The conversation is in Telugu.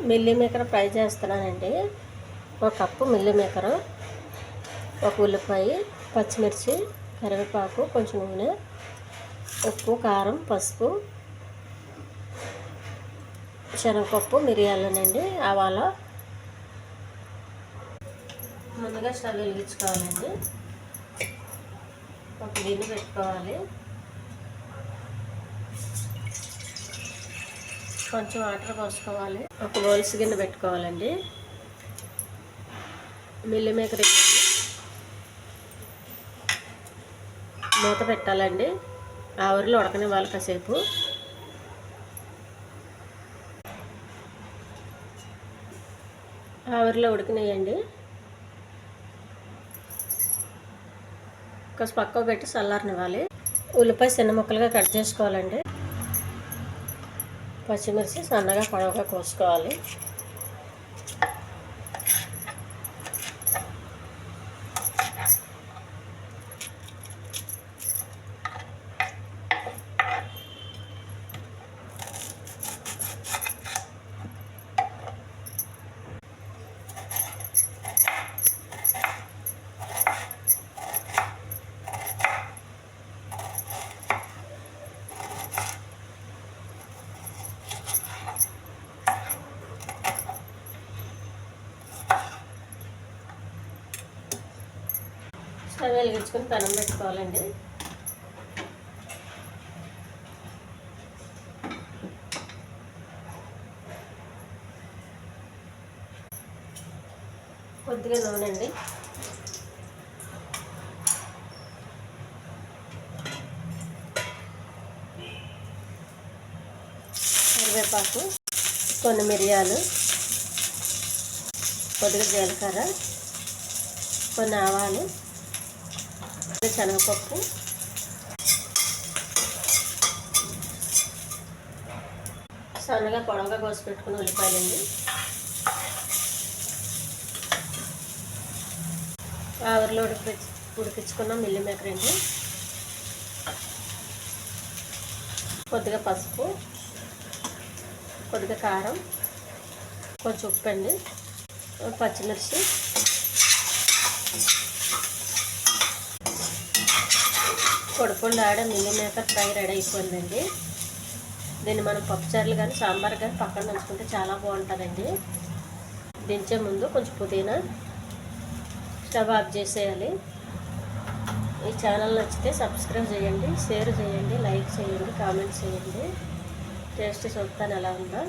మిల్లీ మేకర్ ఫ్రై చేస్తున్నానండి. ఒక కప్పు మిల్లీ మేకరు, ఒక ఉల్లిపాయ, పచ్చిమిర్చి, కరివేపాకు, కొంచెం నూనె, ఉప్పు, కారం, పసుపు, శనగపప్పు, మిరియాలనండి, ఆవాలు. ముందుగా స్టవ్ వెలిగించుకోవాలండి. ఒక గిన్నె పెట్టుకోవాలి. కొంచెం వాటర్ పోసుకోవాలి. ఒక బౌల్స్ గిన్నె పెట్టుకోవాలండి. మిల్లీ మేకర్ మూత పెట్టాలండి. ఆవిరిలో ఉడకనివ్వాలి కాసేపు. ఆవిరిలో ఉడికినాయండి. కొంచెం పక్కకు పెట్టి చల్లారనివ్వాలి. ఉల్లిపాయ చిన్న ముక్కలుగా కట్ చేసుకోవాలండి. పచ్చిమిర్చి సన్నగా పొడవుగా కోసుకోవాలి. స్టవ్ వెలిగించుకొని పెనం పెట్టుకోవాలండి. కొద్దిగా నూనె అండి. కరివేపాకు, కొన్ని మిరియాలు, కొద్దిగా జీలకర్ర, కొన్ని ఆవాలు, శనగపప్పు, సన్నగా పొడవుగా కోసి పెట్టుకున్న ఉల్లిపాయలండి, ఆవిరిలో ఉడికించుకున్న మిల్లీ మేకర్ అండి, కొద్దిగా పసుపు, కొద్దిగా కారం, కొంచెం ఉప్పు అండి, పచ్చిమిర్చి, పొడి ఆడ మిల్లీ మేకర్ ఫ్రై రెడీ అయిపోయిందండి. దీన్ని మనం పప్పుచారులు కానీ సాంబార్ కానీ పక్కన నంచుకుంటే చాలా బాగుంటుందండి. దించే ముందు కొంచెం పుదీనా, స్టవ్ ఆఫ్ చేసేయాలి. ఈ ఛానల్ నచ్చితే సబ్స్క్రైబ్ చేయండి, షేర్ చేయండి, లైక్ చేయండి, కామెంట్ చేయండి. టేస్ట్ చూస్తాను ఎలా ఉందో.